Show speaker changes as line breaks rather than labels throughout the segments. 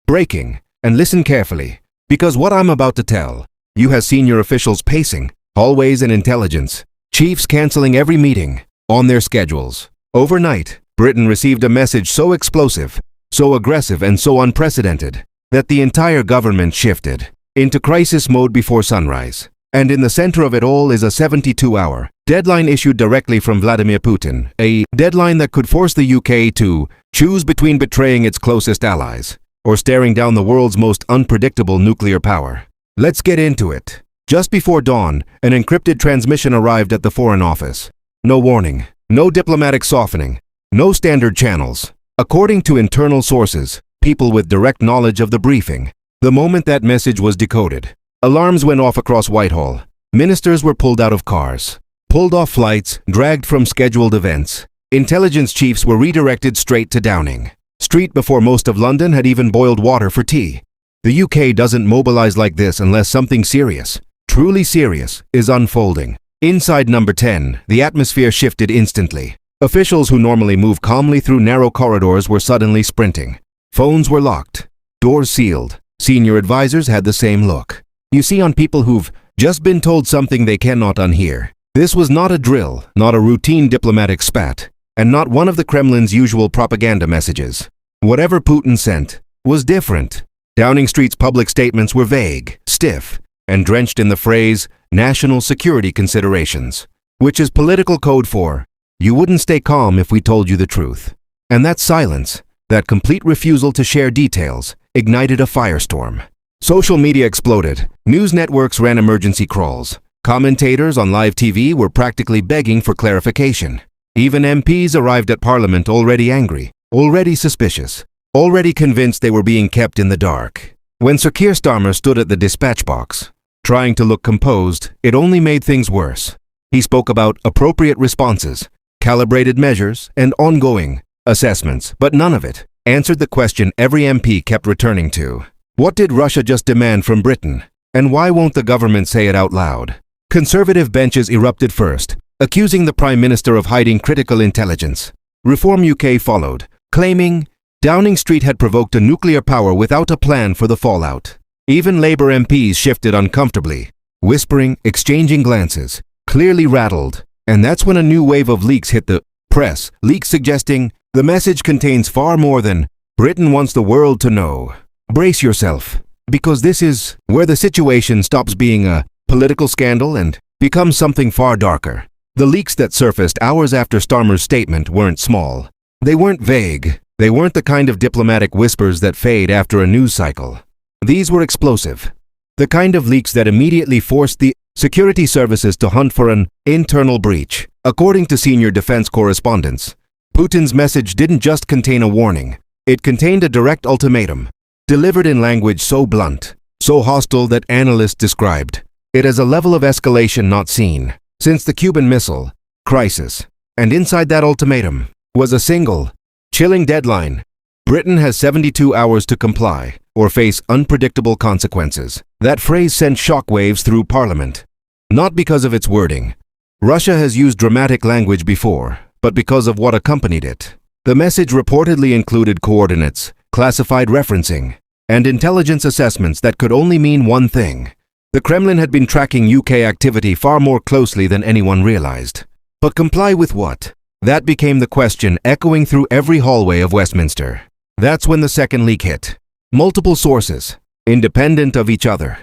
Breaking, and listen carefully, because what I'm about to tell you has senior officials pacing hallways and intelligence, chiefs canceling every meeting on their schedules. Overnight, Britain received a message so explosive, so aggressive, and so unprecedented that the entire government shifted into crisis mode before sunrise. And in the center of it all is a 72-hour deadline issued directly from Vladimir Putin, a deadline that could force the UK to choose between betraying its closest allies or staring down the world's most unpredictable nuclear power. Let's get into it. Just before dawn, an encrypted transmission arrived at the Foreign Office. No warning, no diplomatic softening, no standard channels. According to internal sources, people with direct knowledge of the briefing, the moment that message was decoded, alarms went off across Whitehall. Ministers were pulled out of cars, pulled off flights, dragged from scheduled events. Intelligence chiefs were redirected straight to Downing Street before most of London had even boiled water for tea. The UK doesn't mobilize like this unless something serious, truly serious, is unfolding. Inside Number 10, the atmosphere shifted instantly. Officials who normally move calmly through narrow corridors were suddenly sprinting. Phones were locked, doors sealed. Senior advisors had the same look you see on people who've just been told something they cannot unhear. This was not a drill, not a routine diplomatic spat, and not one of the Kremlin's usual propaganda messages. Whatever Putin sent was different. Downing Street's public statements were vague, stiff, and drenched in the phrase national security considerations, which is political code for you wouldn't stay calm if we told you the truth. And that silence, that complete refusal to share details, ignited a firestorm. Social media exploded. News networks ran emergency crawls. Commentators on live TV were practically begging for clarification. Even MPs arrived at Parliament already angry, already suspicious, already convinced they were being kept in the dark. When Sir Keir Starmer stood at the dispatch box, trying to look composed, it only made things worse. He spoke about appropriate responses, calibrated measures, and ongoing assessments, but none of it answered the question every MP kept returning to. What did Russia just demand from Britain? And why won't the government say it out loud? Conservative benches erupted first, accusing the Prime Minister of hiding critical intelligence. Reform UK followed, claiming Downing Street had provoked a nuclear power without a plan for the fallout. Even Labour MPs shifted uncomfortably, whispering, exchanging glances, clearly rattled. And that's when a new wave of leaks hit the press, leaks suggesting the message contains far more than Britain wants the world to know. Brace yourself, because this is where the situation stops being a political scandal and becomes something far darker. The leaks that surfaced hours after Starmer's statement weren't small. They weren't vague. They weren't the kind of diplomatic whispers that fade after a news cycle. These were explosive. The kind of leaks that immediately forced the security services to hunt for an internal breach. According to senior defense correspondents, Putin's message didn't just contain a warning. It contained a direct ultimatum, delivered in language so blunt, so hostile that analysts described it as a level of escalation not seen since the Cuban Missile Crisis. And inside that ultimatum was a single, chilling deadline. Britain has 72 hours to comply or face unpredictable consequences. That phrase sent shockwaves through Parliament. Not because of its wording. Russia has used dramatic language before, but because of what accompanied it. The message reportedly included coordinates, classified referencing, and intelligence assessments that could only mean one thing. The Kremlin had been tracking UK activity far more closely than anyone realized. But comply with what? That became the question echoing through every hallway of Westminster. That's when the second leak hit. Multiple sources, independent of each other,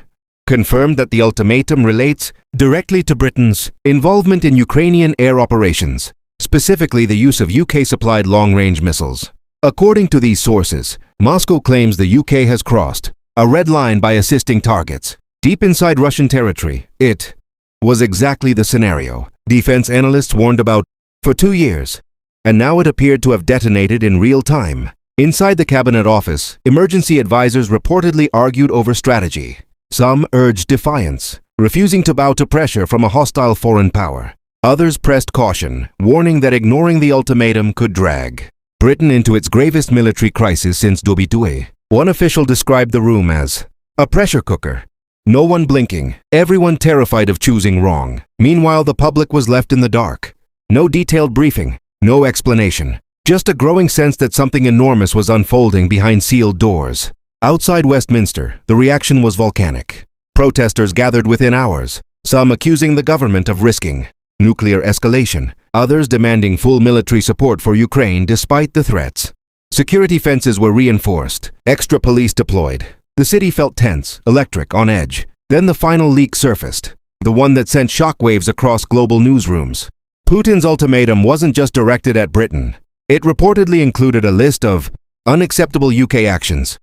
confirmed that the ultimatum relates directly to Britain's involvement in Ukrainian air operations, specifically the use of UK-supplied long-range missiles. According to these sources, Moscow claims the UK has crossed a red line by assisting targets deep inside Russian territory. It was exactly the scenario defense analysts warned about for 2 years, and now it appeared to have detonated in real time. Inside the cabinet office, emergency advisors reportedly argued over strategy. Some urged defiance, refusing to bow to pressure from a hostile foreign power. Others pressed caution, warning that ignoring the ultimatum could drag Britain into its gravest military crisis since 2002. One official described the room as a pressure cooker. No one blinking, everyone terrified of choosing wrong. Meanwhile, the public was left in the dark. No detailed briefing, no explanation. Just a growing sense that something enormous was unfolding behind sealed doors. Outside Westminster, the reaction was volcanic. Protesters gathered within hours, some accusing the government of risking nuclear escalation, others demanding full military support for Ukraine despite the threats. Security fences were reinforced, extra police deployed. The city felt tense, electric, on edge. Then the final leak surfaced, the one that sent shockwaves across global newsrooms. Putin's ultimatum wasn't just directed at Britain. It reportedly included a list of unacceptable UK actions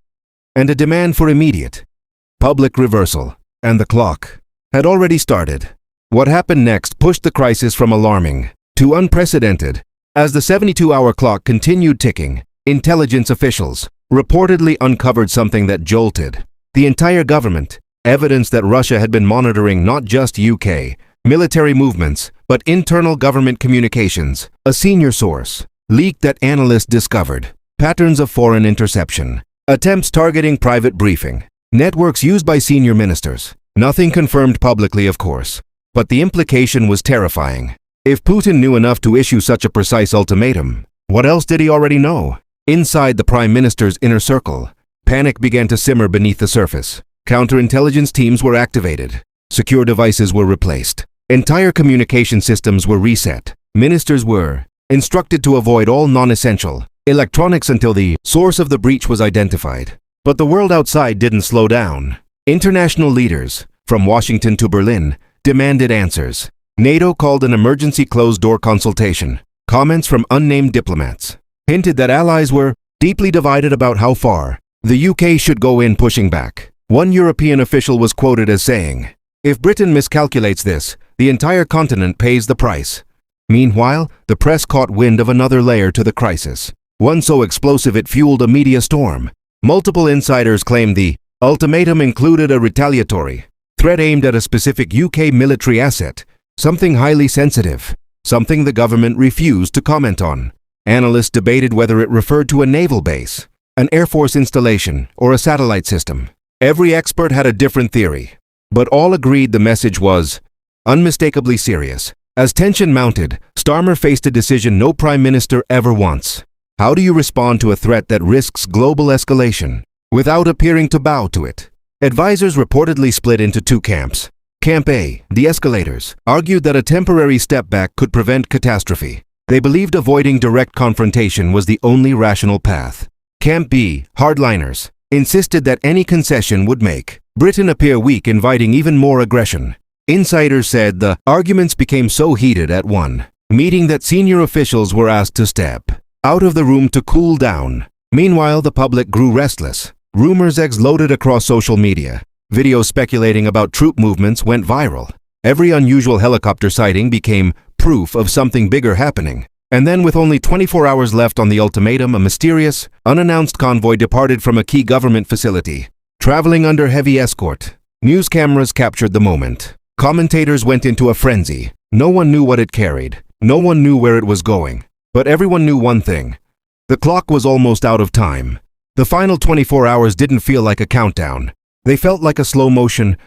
and a demand for immediate public reversal. And the clock had already started. What happened next pushed the crisis from alarming to unprecedented. As the 72-hour clock continued ticking, intelligence officials reportedly uncovered something that jolted the entire government, evidence that Russia had been monitoring not just UK military movements, but internal government communications. A senior source leaked that analysts discovered patterns of foreign interception, attempts targeting private briefing, networks used by senior ministers. Nothing confirmed publicly, of course, but the implication was terrifying. If Putin knew enough to issue such a precise ultimatum, what else did he already know? Inside the Prime Minister's inner circle, panic began to simmer beneath the surface. Counterintelligence teams were activated. Secure devices were replaced. Entire communication systems were reset. Ministers were instructed to avoid all non-essential electronics until the source of the breach was identified. But the world outside didn't slow down. International leaders, from Washington to Berlin, demanded answers. NATO called an emergency closed-door consultation. Comments from unnamed diplomats hinted that allies were deeply divided about how far the UK should go in pushing back. One European official was quoted as saying, "If Britain miscalculates this, the entire continent pays the price." Meanwhile, the press caught wind of another layer to the crisis, one so explosive it fueled a media storm. Multiple insiders claimed the ultimatum included a retaliatory threat aimed at a specific UK military asset, something highly sensitive, something the government refused to comment on. Analysts debated whether it referred to a naval base, an Air Force installation, or a satellite system. Every expert had a different theory, but all agreed the message was unmistakably serious. As tension mounted, Starmer faced a decision no prime minister ever wants. How do you respond to a threat that risks global escalation without appearing to bow to it? Advisors reportedly split into two camps. Camp A, the escalators, argued that a temporary step back could prevent catastrophe. They believed avoiding direct confrontation was the only rational path. Camp B, hardliners, insisted that any concession would make Britain appear weak, inviting even more aggression. Insiders said the arguments became so heated at one meeting that senior officials were asked to step out of the room to cool down. Meanwhile, the public grew restless. Rumors exploded across social media. Videos speculating about troop movements went viral. Every unusual helicopter sighting became proof of something bigger happening. And then, with only 24 hours left on the ultimatum, a mysterious, unannounced convoy departed from a key government facility, traveling under heavy escort. News cameras captured the moment. Commentators went into a frenzy. No one knew what it carried. No one knew where it was going. But everyone knew one thing. The clock was almost out of time. The final 24 hours didn't feel like a countdown. They felt like a slow-motion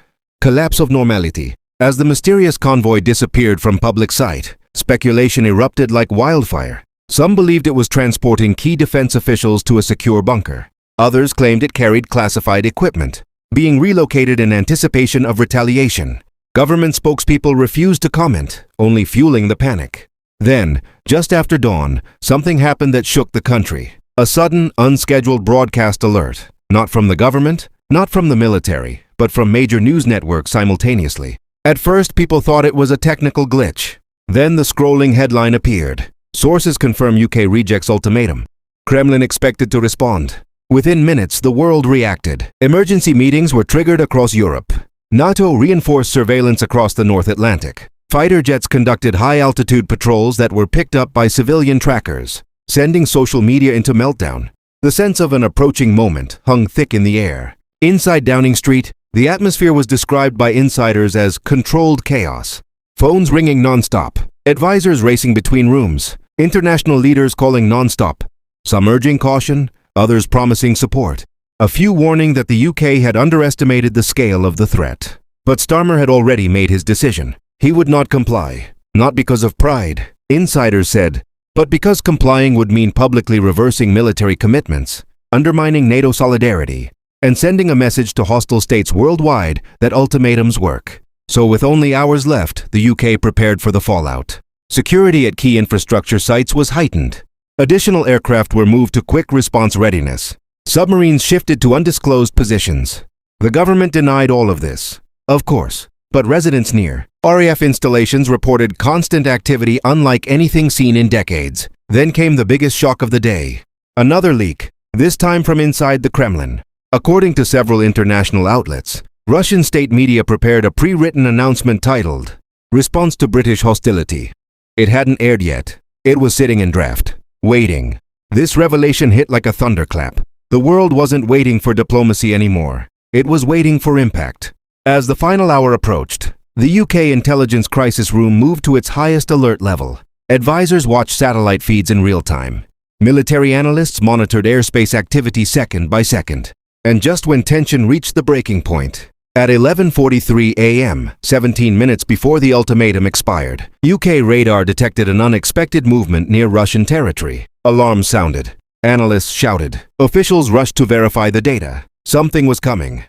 collapse of normality. As the mysterious convoy disappeared from public sight, speculation erupted like wildfire. Some believed it was transporting key defense officials to a secure bunker. Others claimed it carried classified equipment, being relocated in anticipation of retaliation. Government spokespeople refused to comment, only fueling the panic. Then, just after dawn, something happened that shook the country. A sudden, unscheduled broadcast alert. Not from the government, not from the military, but from major news networks simultaneously. At first, people thought it was a technical glitch. Then the scrolling headline appeared. Sources confirm UK rejects ultimatum. Kremlin expected to respond. Within minutes, the world reacted. Emergency meetings were triggered across Europe. NATO reinforced surveillance across the North Atlantic. Fighter jets conducted high-altitude patrols that were picked up by civilian trackers, sending social media into meltdown. The sense of an approaching moment hung thick in the air. Inside Downing Street, the atmosphere was described by insiders as controlled chaos. Phones ringing non-stop, advisors racing between rooms, international leaders calling non-stop, some urging caution, others promising support. A few warning that the UK had underestimated the scale of the threat. But Starmer had already made his decision. He would not comply, not because of pride, insiders said, but because complying would mean publicly reversing military commitments, undermining NATO solidarity, and sending a message to hostile states worldwide that ultimatums work. So with only hours left, the UK prepared for the fallout. Security at key infrastructure sites was heightened. Additional aircraft were moved to quick response readiness. Submarines shifted to undisclosed positions. The government denied all of this, of course, but residents near RAF installations reported constant activity unlike anything seen in decades. Then came the biggest shock of the day. Another leak, this time from inside the Kremlin. According to several international outlets, Russian state media prepared a pre-written announcement titled, "Response to British Hostility." It hadn't aired yet. It was sitting in draft, waiting. This revelation hit like a thunderclap. The world wasn't waiting for diplomacy anymore. It was waiting for impact. As the final hour approached, the UK intelligence crisis room moved to its highest alert level. Advisors watched satellite feeds in real time. Military analysts monitored airspace activity second by second. And just when tension reached the breaking point, at 11:43 a.m., 17 minutes before the ultimatum expired, UK radar detected an unexpected movement near Russian territory. Alarms sounded. Analysts shouted. Officials rushed to verify the data. Something was coming.